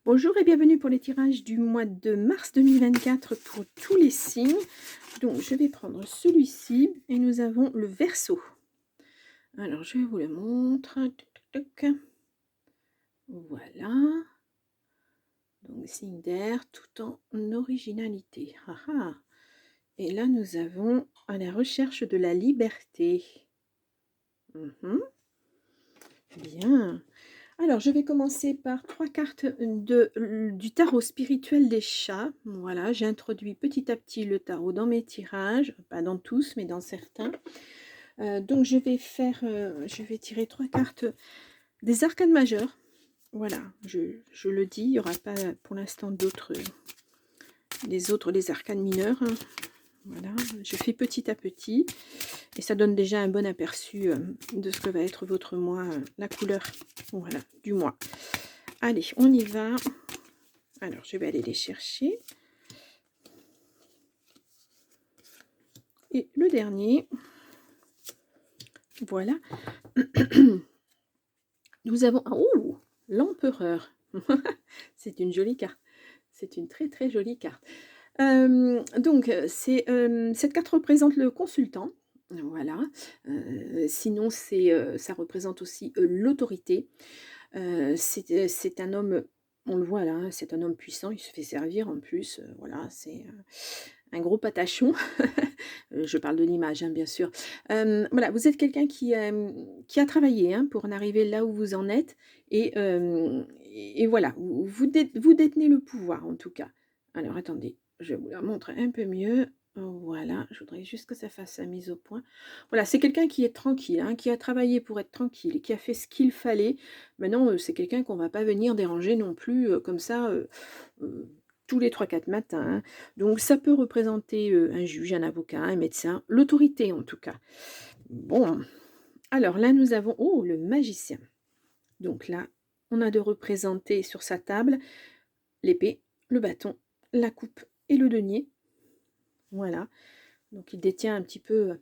Bonjour et bienvenue pour les tirages du mois de mars 2024 pour tous les signes. Donc je vais prendre celui-ci et nous avons le Verseau. Alors je vous le montre. Toc, toc, toc. Voilà. Donc signe d'air tout en originalité. Ah, ah. Et là nous avons à la recherche de la liberté. Mhm. Bien. Alors, je vais commencer par 3 cartes du tarot spirituel des chats. Voilà, j'ai introduit petit à petit le tarot dans mes tirages, pas dans tous, mais dans certains. Donc, je vais tirer 3 cartes des arcanes majeures. Voilà, je le dis, il n'y aura pas pour l'instant les arcanes mineures, hein. Voilà, je fais petit à petit et ça donne déjà un bon aperçu de ce que va être votre mois, la couleur, voilà, du mois. Allez, on y va. Alors, je vais aller les chercher. Et le dernier, voilà. Nous avons... Oh, l'empereur. C'est une jolie carte. C'est une très très jolie carte. Donc, cette carte représente le consultant. Voilà. Sinon, ça représente aussi l'autorité. C'est un homme, on le voit là, hein, c'est un homme puissant, il se fait servir en plus. Voilà, c'est un gros patachon. Je parle de l'image, hein, bien sûr. Voilà, vous êtes quelqu'un qui a travaillé, hein, pour en arriver là où vous en êtes. Et voilà, vous détenez le pouvoir en tout cas. Alors attendez, je vous la montre un peu mieux. Voilà, je voudrais juste que ça fasse sa mise au point. Voilà, c'est quelqu'un qui est tranquille, hein, qui a travaillé pour être tranquille, qui a fait ce qu'il fallait. Maintenant, c'est quelqu'un qu'on ne va pas venir déranger non plus comme ça euh, tous les 3-4 matins, hein. Donc ça peut représenter un juge, un avocat, un médecin, l'autorité en tout cas. Bon, alors là nous avons, oh, le magicien. Donc là, on a de représenter sur sa table l'épée, le bâton, la coupe et le denier. Voilà, donc il détient un petit peu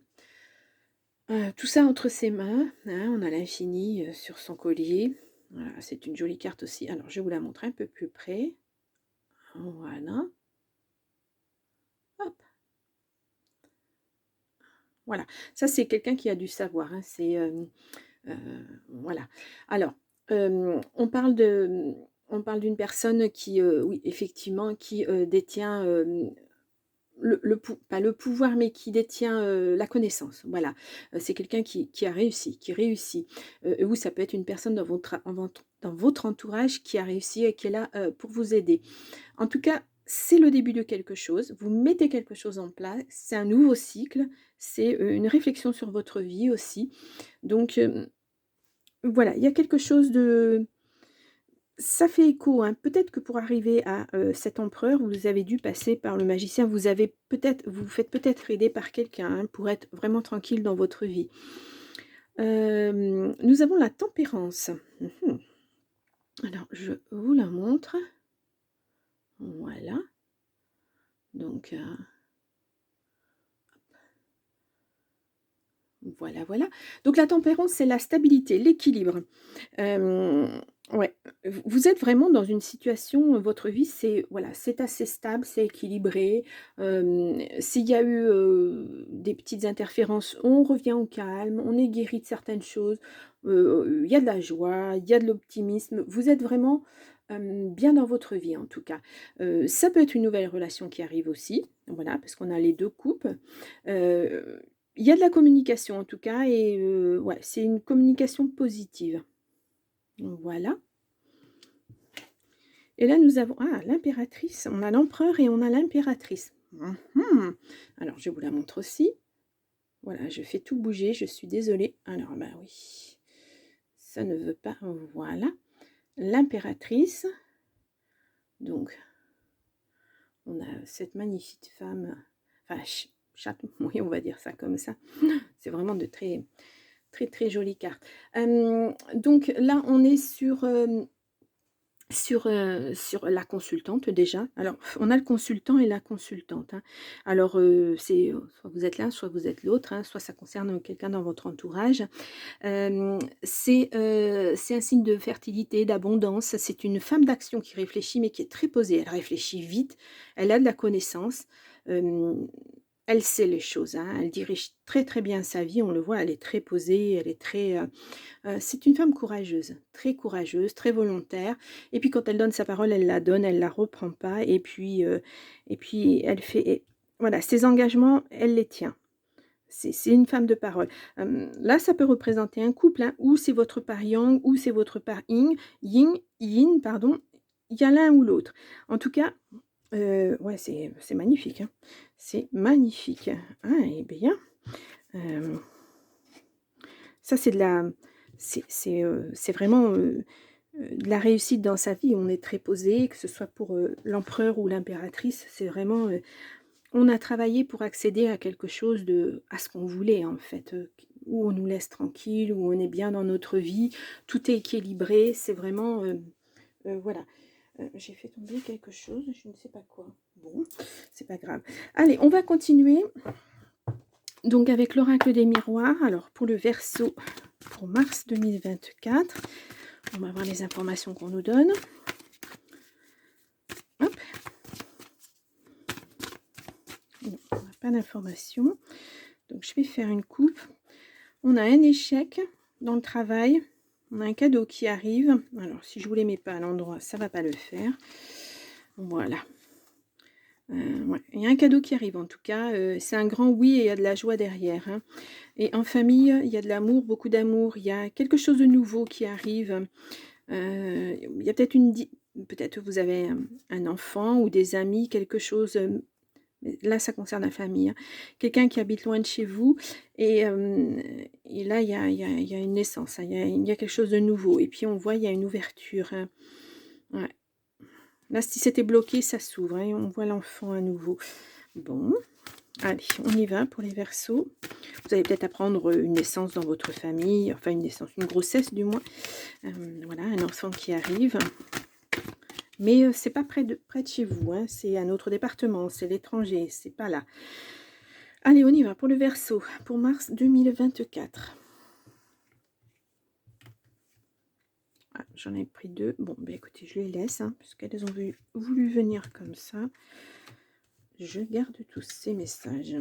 tout ça entre ses mains, hein. On a l'infini sur son collier. Voilà, c'est une jolie carte aussi. Alors je vais vous la montrer un peu plus près. Voilà. Hop. Voilà, ça c'est quelqu'un qui a du savoir, hein. Voilà. Alors, on parle d'une personne qui, oui, effectivement, qui détient pas le pouvoir, mais qui détient la connaissance. Voilà. C'est quelqu'un qui a réussi, qui réussit. Ou ça peut être une personne dans votre entourage qui a réussi et qui est là pour vous aider. En tout cas, c'est le début de quelque chose. Vous mettez quelque chose en place. C'est un nouveau cycle. C'est une réflexion sur votre vie aussi. Donc, voilà, il y a quelque chose de... Ça fait écho, hein. Peut-être que pour arriver à cet empereur, vous avez dû passer par le magicien. Vous vous faites peut-être aider par quelqu'un, hein, pour être vraiment tranquille dans votre vie. Nous avons la tempérance. Mhm. Alors, je vous la montre. Voilà. Donc, voilà, voilà. Donc la tempérance, c'est la stabilité, l'équilibre. Ouais, vous êtes vraiment dans une situation, votre vie, c'est voilà, c'est assez stable, c'est équilibré. S'il y a eu, des petites interférences, on revient au calme, on est guéri de certaines choses. Il y a de la joie, il y a de l'optimisme. Vous êtes vraiment, bien dans votre vie, en tout cas. Ça peut être une nouvelle relation qui arrive aussi, voilà, parce qu'on a les 2 coupes. Heu il y a de la communication en tout cas et ouais, c'est une communication positive. Voilà. Et là nous avons l'impératrice. On a l'empereur et on a l'impératrice. Mmh. Alors je vous la montre aussi. Voilà, je fais tout bouger, je suis désolée. Alors bah oui, ça ne veut pas, voilà. L'impératrice, donc on a cette magnifique femme, enfin chatte, oui on va dire ça comme ça. C'est vraiment de très très très jolies cartes. Donc là, on est sur sur la consultante déjà. Alors, on a le consultant et la consultante, hein. Alors, c'est, soit vous êtes l'un, soit vous êtes l'autre, hein, soit ça concerne quelqu'un dans votre entourage. C'est un signe de fertilité, d'abondance. C'est une femme d'action qui réfléchit, mais qui est très posée. Elle réfléchit vite, elle a de la connaissance, hem, elle sait les choses, hein. Elle dirige très, très bien sa vie. On le voit, elle est très posée, elle est très, c'est une femme courageuse, très volontaire et puis quand elle donne sa parole, elle la donne, elle la reprend pas et puis elle fait et voilà, ses engagements, elle les tient. C'est une femme de parole. Là, ça peut représenter un couple, hein, ou c'est votre part yang ou c'est votre part yin, pardon. Il y a l'un ou l'autre. En tout cas, ouais, c'est magnifique, hein. C'est magnifique. Ah et bien, hem, ça c'est de la c'est vraiment, de la réussite dans sa vie. On est très posé, que ce soit pour, l'empereur ou l'impératrice, c'est vraiment, on a travaillé pour accéder à quelque chose à ce qu'on voulait en fait, où on nous laisse tranquille, où on est bien dans notre vie, tout est équilibré, c'est vraiment, voilà. J'ai fait tomber quelque chose, je ne sais pas quoi. Bon, c'est pas grave. Allez, on va continuer donc avec l'oracle des miroirs. Alors pour le Verseau, pour mars 2024, on va voir les informations qu'on nous donne. Hop. Non, on n'a pas d'informations. Donc je vais faire une coupe. On a un échec dans le travail. On a un cadeau qui arrive. Alors, si je ne vous les mets pas à l'endroit, ça ne va pas le faire. Voilà. Ouais. Il y a un cadeau qui arrive en tout cas. C'est un grand oui et il y a de la joie derrière, hein. Et en famille, il y a de l'amour, beaucoup d'amour. Il y a quelque chose de nouveau qui arrive. Il y a peut-être peut-être vous avez un enfant ou des amis, quelque chose. Mais là, ça concerne la famille, hein. Quelqu'un qui habite loin de chez vous et là, il y a une naissance, hein, il y a quelque chose de nouveau et puis on voit, il y a une ouverture, hein. Ouais. Là, si c'était bloqué, ça s'ouvre, hein, et on voit l'enfant à nouveau. Bon, allez, on y va pour les Verseaux. Vous allez peut-être apprendre une naissance dans votre famille, enfin une naissance, une grossesse du moins. Voilà, un enfant qui arrive. Mais c'est pas près de chez vous, hein, c'est un autre département, c'est l'étranger, c'est pas là. Allez, on y va pour le Verseau, pour mars 2024. Ah, j'en ai pris 2. Bon, ben écoutez, je les laisse, hein, puisqu'elles ont voulu venir comme ça. Je garde tous ces messages.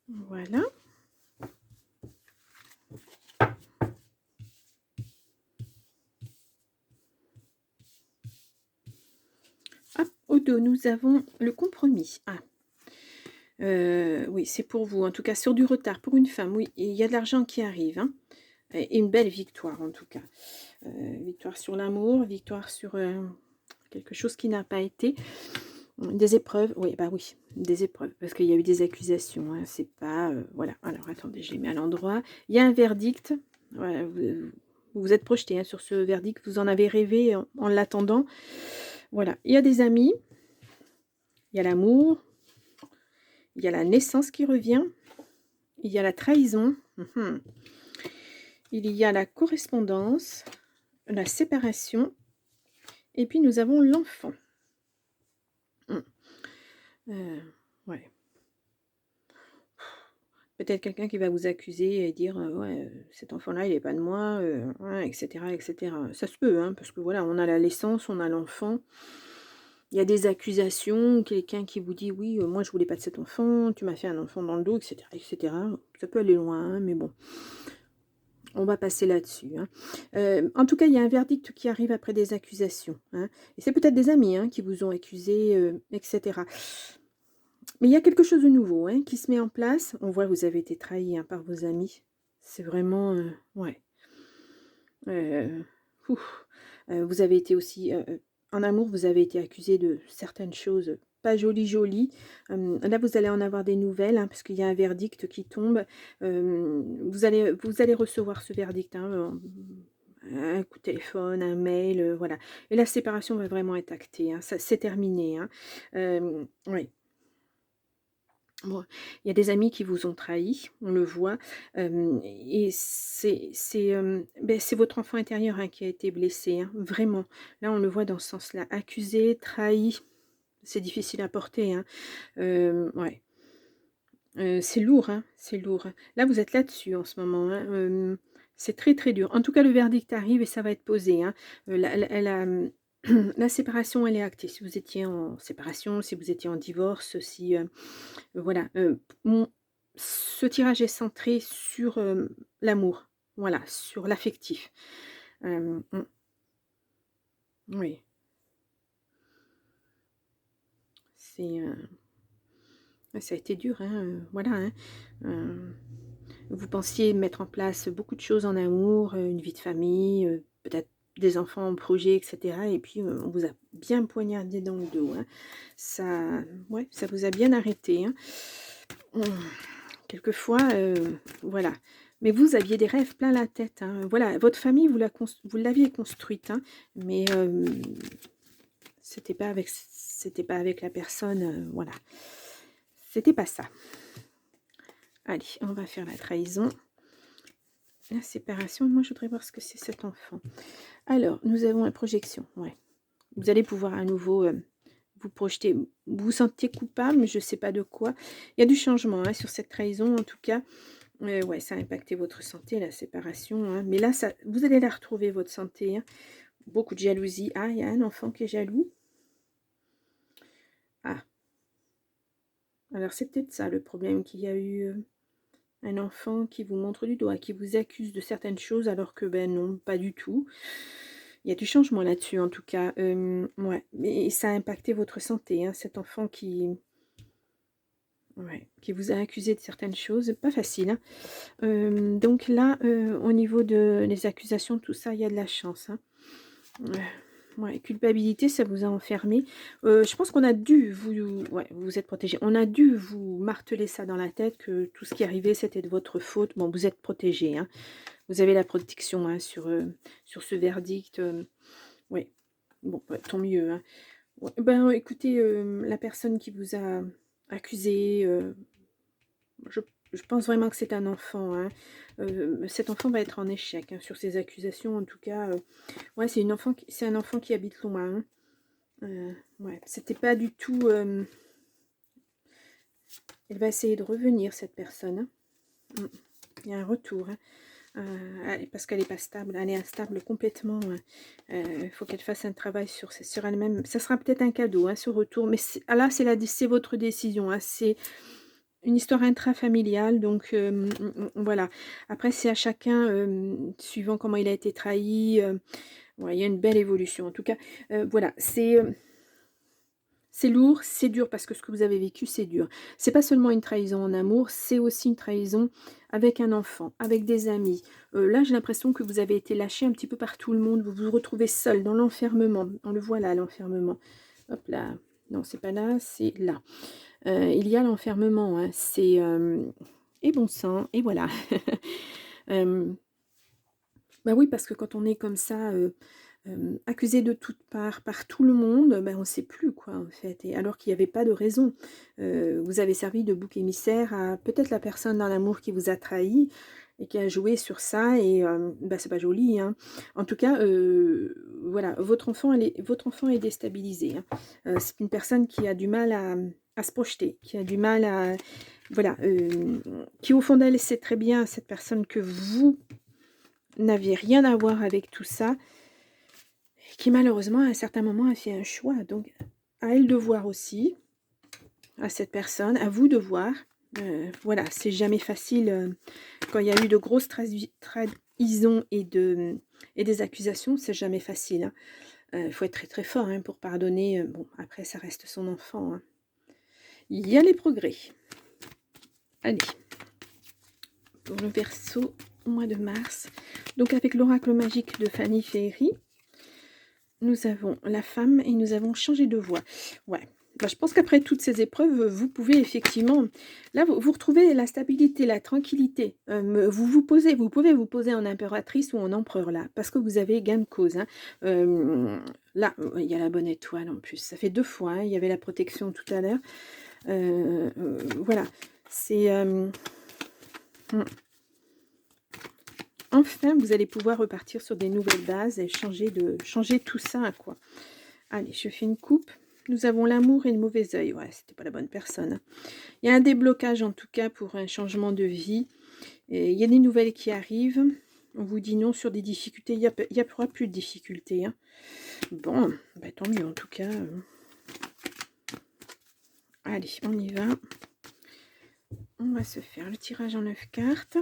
Voilà. Hop, au dos, nous avons le compromis. Ah, oui, c'est pour vous, en tout cas sur du retard, pour une femme, oui, et il y a de l'argent qui arrive, hein, et une belle victoire en tout cas. Victoire sur l'amour, victoire sur quelque chose qui n'a pas été. Des épreuves, oui, bah oui, des épreuves, parce qu'il y a eu des accusations, hein, c'est pas... voilà, alors attendez, je les mets à l'endroit. Il y a un verdict, voilà, vous vous êtes projeté, hein, sur ce verdict, vous en avez rêvé en l'attendant. Voilà, il y a des amis, il y a l'amour, il y a la naissance qui revient, il y a la trahison, il y a la correspondance, la séparation, et puis nous avons l'enfant. Ouais. Peut-être quelqu'un qui va vous accuser et dire, «Ouais, cet enfant-là, il est pas de moi», ouais, et cetera et cetera. Ça se peut, hein, parce que voilà, on a la naissance, on a l'enfant. Il y a des accusations, quelqu'un qui vous dit: «Oui, moi je voulais pas de cet enfant, tu m'as fait un enfant dans le dos», et cetera et cetera. Ça peut aller loin, hein, mais bon, on va passer là-dessus, hein. En tout cas, il y a un verdict qui arrive après des accusations, hein, et c'est peut-être des amis, hein, qui vous ont accusé, et cetera. Mais il y a quelque chose de nouveau, hein, qui se met en place. On voit, vous avez été trahi, hein, par vos amis. C'est vraiment, ouais. Heu, ouf, vous avez été aussi, en amour, vous avez été accusé de certaines choses pas jolies, jolies. Là, vous allez en avoir des nouvelles, hein, parce qu'il y a un verdict qui tombe. Vous allez recevoir ce verdict, hein, un coup de téléphone, un mail, voilà. Et la séparation va vraiment être actée, hein. Ça, c'est terminé, hein. Oui. Bon, il y a des amis qui vous ont trahi, on le voit, et c'est votre enfant intérieur, hein, qui a été blessé, hein, vraiment. Là, on le voit dans ce sens-là. Accusé, trahi, c'est difficile à porter, hein, ouais, c'est lourd, hein, c'est lourd, hein. Là, vous êtes là-dessus en ce moment, hein, c'est très, très dur. En tout cas, le verdict arrive et ça va être posé, hein. La la séparation, elle est actée. Si vous étiez en séparation, si vous étiez en divorce, si, voilà, mon ce tirage est centré sur, l'amour, voilà, sur l'affectif. Oui, c'est, ouais, ça a été dur, hein, voilà, hein. Hem, Vous pensiez mettre en place beaucoup de choses en amour, une vie de famille, peut-être des enfants en projet et cetera et puis, on vous a bien poignardé dans le dos, hein. Ça ouais, ça vous a bien arrêté, hein. Mmh. Quelquefois, voilà. Mais vous aviez des rêves plein la tête, hein. Voilà, votre famille, vous l'aviez construite, hein, mais c'était pas avec la personne, voilà. C'était pas ça. Allez, on va faire la trahison, la séparation. Moi, je voudrais voir ce que c'est cet enfant. Alors, nous avons la projection, ouais. Vous allez pouvoir à nouveau, vous projeter. Vous vous sentiez coupable, mais je ne sais pas de quoi. Il y a du changement, hein, sur cette trahison, en tout cas. Ouais, ça a impacté votre santé, la séparation, hein, mais là, ça vous allez la retrouver, votre santé, hein. Beaucoup de jalousie. Ah, il y a un enfant qui est jaloux? Ah, alors c'est peut-être ça le problème, qu'il y a eu, un enfant qui vous montre du doigt, qui vous accuse de certaines choses alors que, ben, non, pas du tout. Il y a du changement là-dessus en tout cas, ouais, mais ça a impacté votre santé, hein, cet enfant qui ouais, qui vous a accusé de certaines choses, pas facile, hein. Donc là, au niveau de les accusations, tout ça, il y a de la chance, hein. Ouais, culpabilité, ça vous a enfermé. Je pense qu'on a dû vous ouais, vous êtes protégé. On a dû vous marteler ça dans la tête que tout ce qui arrivait, c'était de votre faute. Bon, vous êtes protégé, hein. Vous avez la protection, hein, sur ce verdict, ouais. Bon, bah, tant mieux, hein. Ouais, ben, écoutez, la personne qui vous a accusé, je je pense vraiment que c'est un enfant, hein. Cet enfant va être en échec, hein, sur ces accusations en tout cas, ouais, c'est un enfant qui habite loin, hein. Ouais, c'était pas du tout, elle va essayer de revenir cette personne, hein. Mmh. Il y a un retour, hein. Parce qu'elle est pas stable, elle est instable complètement, il faut qu'elle fasse un travail sur elle-même. Ça sera peut-être un cadeau, hein, ce retour, mais là, c'est votre décision, hein. C'est une histoire intrafamiliale donc voilà. Après c'est à chacun, suivant comment il a été trahi, ouais, il y a une belle évolution. En tout cas, voilà, c'est lourd, c'est dur parce que ce que vous avez vécu, c'est dur. C'est pas seulement une trahison en amour, c'est aussi une trahison avec un enfant, avec des amis. Là, j'ai l'impression que vous avez été lâché un petit peu par tout le monde. Vous vous retrouvez seul dans l'enfermement. On le voit là, l'enfermement. Hop là. Non, c'est pas là, c'est là. Il y a l'enfermement, hein. C'est et bon sang, et voilà. Hem, Bah oui, parce que quand on est comme ça, accusé de toutes parts par tout le monde, ben, on ne sait plus quoi en fait et alors qu'il y avait pas de raison. Vous avez servi de bouc émissaire à peut-être la personne dans l'amour qui vous a trahi et qui a joué sur ça et bah, c'est pas joli, hein. En tout cas, voilà, votre enfant est déstabilisé, hein. C'est une personne qui a du mal à se projeter, qui a du mal à voilà, qui au fond d'elle sait très bien, cette personne, que vous n'aviez rien à voir avec tout ça qui malheureusement à un certain moment a fait un choix, donc à elle de voir aussi, à cette personne, à vous de voir. Voilà, c'est jamais facile, quand il y a eu de grosses trahisons et des accusations, c'est jamais facile, hein. Il faut être très, très fort, hein, pour pardonner, bon après ça reste son enfant, hein. Il y a les progrès. Allez, pour le Verseau, au mois de mars, donc avec l'oracle magique de Fanny Féerie, nous avons la femme et nous avons changé de voix. Ouais. Bah, je pense qu'après toutes ces épreuves, vous pouvez effectivement là, vous retrouvez la stabilité, la tranquillité. Vous pouvez vous poser en impératrice ou en empereur là, parce que vous avez gain de cause, hein. Là, il y a la bonne étoile en plus. Ça fait 2 fois, hein, il y avait la protection tout à l'heure. Voilà, c'est... mmh. Enfin, vous allez pouvoir repartir sur des nouvelles bases et changer tout ça, quoi. Allez, je fais une coupe. Nous avons l'amour et le mauvais œil. Ouais, c'était pas la bonne personne, hein. Il y a un déblocage, en tout cas, pour un changement de vie. Et il y a des nouvelles qui arrivent. On vous dit non sur des difficultés. Il y aura plus de difficultés, hein. Bon, bah, tant mieux, en tout cas. Allez, on y va. On va se faire le tirage en 9 cartes.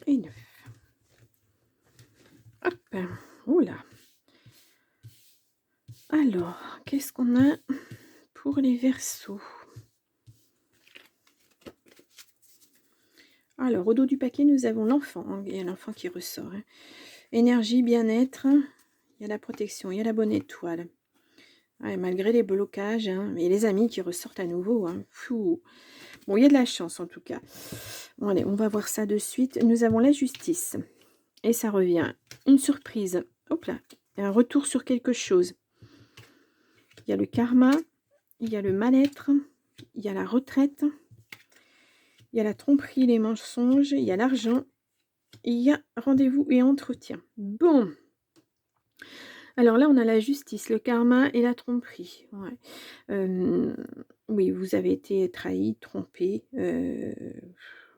Et 9. Hop, oula. Alors, qu'est-ce qu'on a pour les Verseaux? Alors, au dos du paquet, nous avons l'enfant. Hein, il y a l'enfant qui ressort. Hein. Énergie, bien-être. Il y a la protection, il y a la bonne étoile. Ouais, malgré les blocages, hein, mais les amis qui ressortent à nouveau. Hein. Fou. Bon, il y a de la chance en tout cas. Bon, allez, on va voir ça de suite. Nous avons la justice. Et ça revient. Une surprise. Hop là. Un retour sur quelque chose. Il y a le karma. Il y a le mal-être. Il y a la retraite. Il y a la tromperie, les mensonges. Il y a l'argent. Il y a rendez-vous et entretien. Bon. Alors là, on a la justice, le karma et la tromperie. Ouais. Oui, vous avez été trahi, trompé.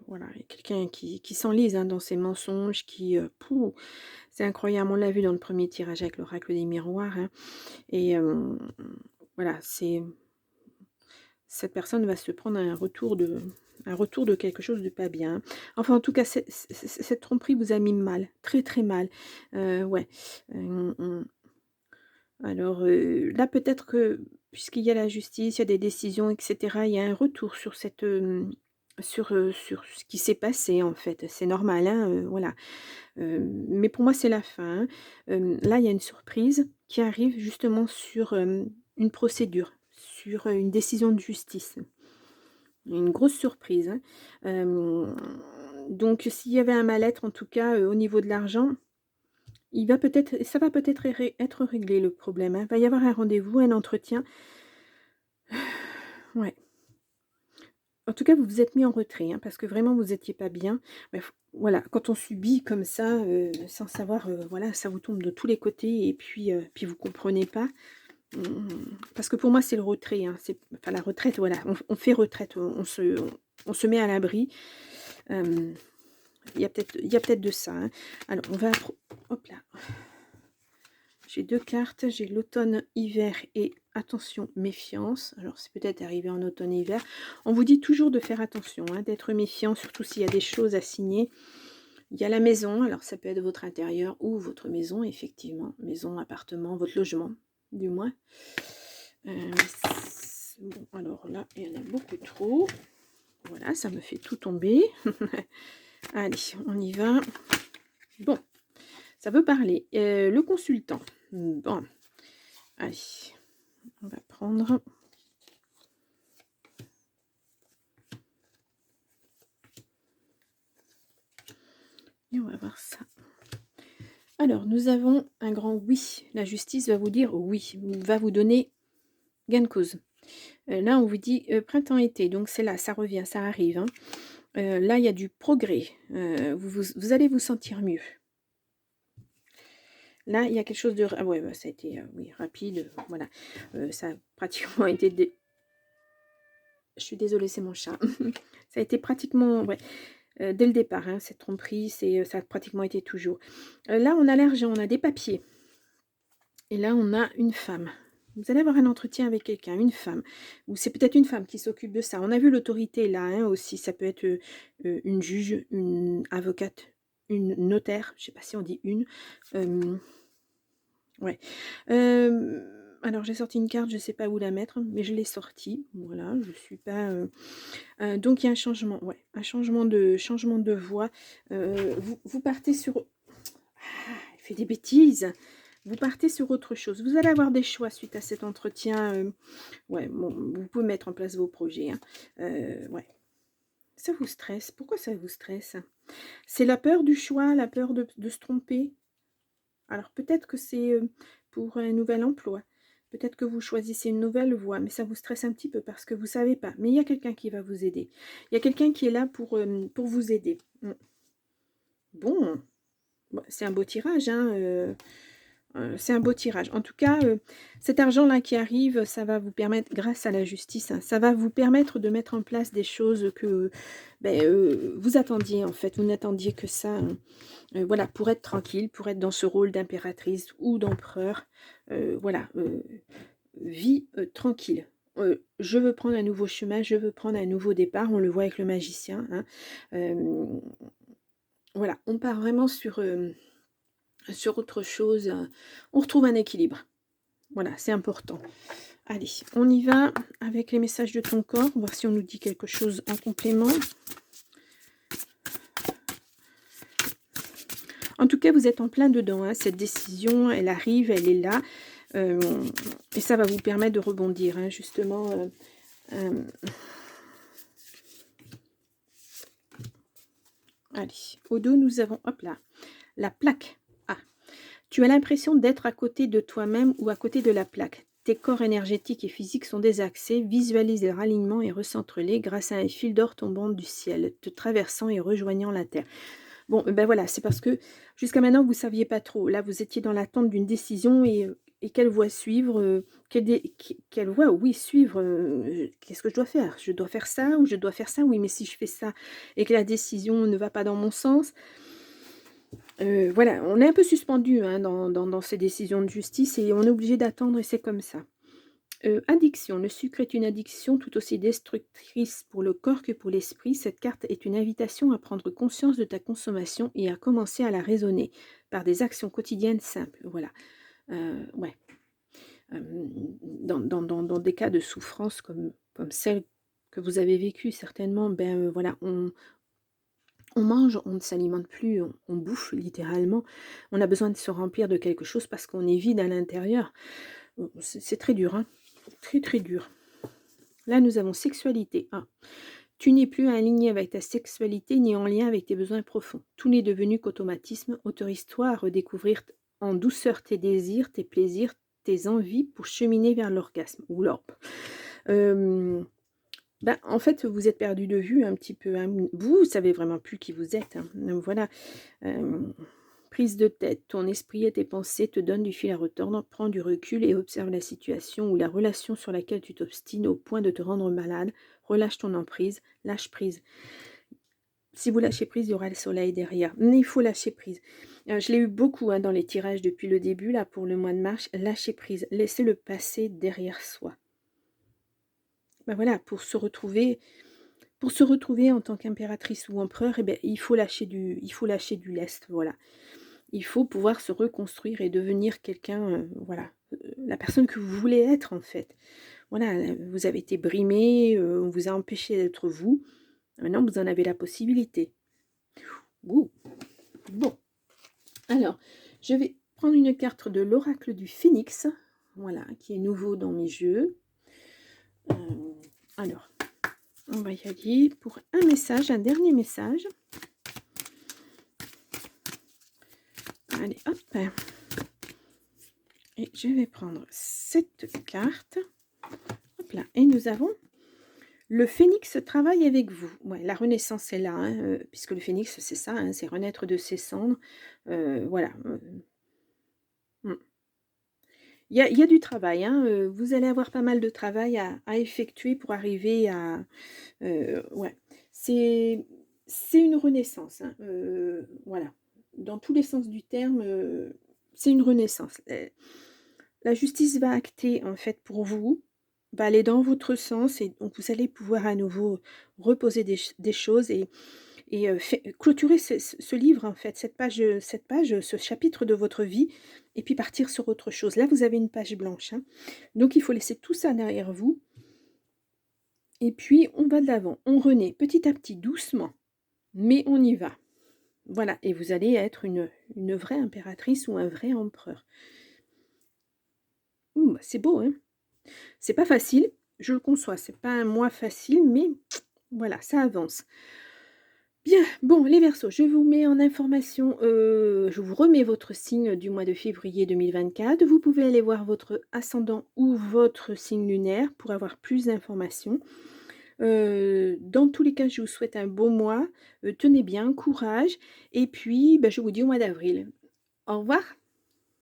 Voilà, il y a quelqu'un qui s'enlise hein, dans ses mensonges, c'est incroyable, on l'a vu dans le premier tirage avec l'oracle des miroirs. Hein, et voilà, cette personne va se prendre un retour de quelque chose de pas bien. Enfin, en tout cas, cette tromperie vous a mis mal, très très mal. Ouais. Alors là, peut-être que, puisqu'il y a la justice, il y a des décisions, et cetera, il y a un retour sur sur ce qui s'est passé, en fait. C'est normal, hein, voilà. Mais pour moi, c'est la fin, hein. Là, il y a une surprise qui arrive justement sur, une procédure, sur, une décision de justice. Une grosse surprise, hein. Donc s'il y avait un mal-être, en tout cas, au niveau de l'argent, ça va peut-être être réglé le problème, hein. Il va y avoir un rendez-vous, un entretien. Ouais. En tout cas, vous vous êtes mis en retrait, hein, parce que vraiment vous étiez pas bien. Mais voilà, quand on subit comme ça, sans savoir, voilà, ça vous tombe de tous les côtés et puis vous comprenez pas. Mmh, parce que pour moi, c'est le retrait, hein, enfin la retraite, voilà, on fait retraite, on se met à l'abri. Hem, il y a peut-être de ça, hein. Alors on va hop là. J'ai 2 cartes, j'ai l'automne, hiver et attention, méfiance. Alors c'est peut-être arrivé en automne-hiver. On vous dit toujours de faire attention, hein, d'être méfiant, surtout s'il y a des choses à signer. Il y a la maison, alors ça peut être votre intérieur ou votre maison, effectivement. Maison, appartement, votre logement, du moins. Heu, bon, alors là, il y en a beaucoup trop. Voilà, ça me fait tout tomber. Allez, on y va. Bon, ça veut parler. Le consultant. Bon, allez, on va prendre. Et on va voir ça. Alors, nous avons un grand oui. La justice va vous dire oui, va vous donner gain de cause. Là, on vous dit printemps-été, donc c'est là, ça revient, ça arrive. Hein. Là, il y a du progrès. Vous allez vous sentir mieux. Là, il y a quelque chose de... Ah ouais, bah, ça a été oui, rapide. Voilà. Ça a pratiquement été... Je suis désolée, c'est mon chat. Ça a été pratiquement... Ouais. Dès le départ, hein, cette tromperie, ça a pratiquement été toujours. Là, on a l'argent, on a des papiers. Et là, on a une femme. Vous allez avoir un entretien avec quelqu'un, une femme. Ou c'est peut-être une femme qui s'occupe de ça. On a vu l'autorité là hein, aussi. Ça peut être une juge, une avocate, une notaire. Je ne sais pas si on dit une. Ouais. Alors j'ai sorti une carte, je ne sais pas où la mettre, mais je l'ai sortie. Voilà, je suis pas. Donc il y a un changement, ouais, un changement de voix. Vous partez sur. Ah, elle fait des bêtises. Vous partez sur autre chose. Vous allez avoir des choix suite à cet entretien. Ouais, bon, vous pouvez mettre en place vos projets. Hein. Ouais. Ça vous stresse. Pourquoi ça vous stresse? C'est la peur du choix, la peur de se tromper? Alors peut-être que c'est, pour un nouvel emploi. Peut-être que vous choisissez une nouvelle voie, mais ça vous stresse un petit peu parce que vous savez pas. Mais il y a quelqu'un qui va vous aider. Il y a quelqu'un qui est là pour vous aider. Mmh. Bon, bah, c'est un beau tirage, hein, c'est un beau tirage. En tout cas, cet argent-là qui arrive, ça va vous permettre grâce à la justice, hein, ça va vous permettre de mettre en place des choses que, beh, vous attendiez en fait. Vous n'attendiez que ça, hein. Voilà, pour être tranquille, pour être dans ce rôle d'impératrice ou d'empereur, voilà, vie, tranquille. Je veux prendre un nouveau chemin, je veux prendre un nouveau départ. On le voit avec le magicien, hein. Hem, voilà, on part vraiment sur autre chose, on retrouve un équilibre. Voilà, c'est important. Allez, on y va avec les messages de ton corps, voir si on nous dit quelque chose en complément. En tout cas, vous êtes en plein dedans, hein. Cette décision, elle arrive, elle est là, hem et ça va vous permettre de rebondir, hein, justement, hem allez, au dos, nous avons, hop là, la plaque. Ah, tu as l'impression d'être à côté de toi-même ou à côté de la plaque. Tes corps énergétiques et physiques sont désaxés. Visualise leur alignement et recentre-les grâce à un fil d'or tombant du ciel, te traversant et rejoignant la terre. Bon, ben voilà, c'est parce que jusqu'à maintenant, vous ne saviez pas trop. Là, vous étiez dans l'attente d'une décision et quelle voie suivre, quelle voie, oui, suivre. Qu'est-ce que je dois faire? Je dois faire ça ou je dois faire ça? Oui, mais si je fais ça et que la décision ne va pas dans mon sens, voilà, on est un peu suspendu, hein, dans ces décisions de justice et on est obligé d'attendre et c'est comme ça. Addiction. Le sucre est une addiction tout aussi destructrice pour le corps que pour l'esprit. Cette carte est une invitation à prendre conscience de ta consommation et à commencer à la raisonner par des actions quotidiennes simples. Voilà. Ouais. Dans des cas de souffrance comme celle que vous avez vécue certainement, ben, voilà, on mange, on ne s'alimente plus, on bouffe littéralement. On a besoin de se remplir de quelque chose parce qu'on est vide à l'intérieur. C'est très dur, hein. Très, très dur. Là, nous avons sexualité. Ah. Tu n'es plus aligné avec ta sexualité ni en lien avec tes besoins profonds. Tout n'est devenu qu'automatisme. Autorise-toi à redécouvrir en douceur tes désirs, tes plaisirs, tes envies pour cheminer vers l'orgasme ou l'orbe. Ben, en fait, vous êtes perdu de vue un petit peu, hein. Vous savez vraiment plus qui vous êtes, hein. Donc voilà. Hem, Prise de tête. Ton esprit et tes pensées te donnent du fil à retordre. Prends du recul et observe la situation ou la relation sur laquelle tu t'obstines au point de te rendre malade. Relâche ton emprise, lâche prise. Si vous lâchez prise, il y aura le soleil derrière. Mais il faut lâcher prise. Je l'ai eu beaucoup, hein, dans les tirages depuis le début, là, pour le mois de mars. Lâcher prise, laisser le passé derrière soi. Ben voilà, pour se retrouver en tant qu'impératrice ou empereur, eh ben, il faut lâcher du lest, voilà. Il faut pouvoir se reconstruire et devenir quelqu'un, voilà, la personne que vous voulez être, en fait. Voilà, vous avez été brimé, on vous a empêché d'être vous. Maintenant, vous en avez la possibilité. Ouh! Bon, alors, je vais prendre une carte de l'oracle du Phénix, voilà, qui est nouveau dans mes jeux. Alors, on va y aller pour un message, un dernier message. Allez, hop. Et je vais prendre cette carte. Hop là. Et nous avons le phénix travaille avec vous. Ouais, la renaissance est là, hein, puisque le phénix, c'est ça, hein, c'est renaître de ses cendres. Voilà. Mm. Il y a du travail, hein, vous allez avoir pas mal de travail à effectuer pour arriver à... ouais, c'est c'est une renaissance, hein, voilà. Dans tous les sens du terme, c'est une renaissance. La justice va acter, en fait, pour vous, va aller dans votre sens et donc vous allez pouvoir à nouveau reposer des choses et clôturer ce livre, en fait, cette page, ce chapitre de votre vie et puis partir sur autre chose. Là, vous avez une page blanche, hein, donc il faut laisser tout ça derrière vous et puis on va de l'avant. On renaît petit à petit, doucement, mais on y va. Voilà, et vous allez être une vraie impératrice ou un vrai empereur. Bah, c'est beau, hein? C'est pas facile, je le conçois, c'est pas un mois facile, mais Voilà, ça avance. Bien, bon les Verseaux, je vous mets en information, je vous remets votre signe du mois de février 2024. Vous pouvez aller voir votre ascendant ou votre signe lunaire pour avoir plus d'informations. Dans tous les cas, je vous souhaite un beau mois, tenez bien, courage et puis, bah, je vous dis au mois d'avril. Au revoir.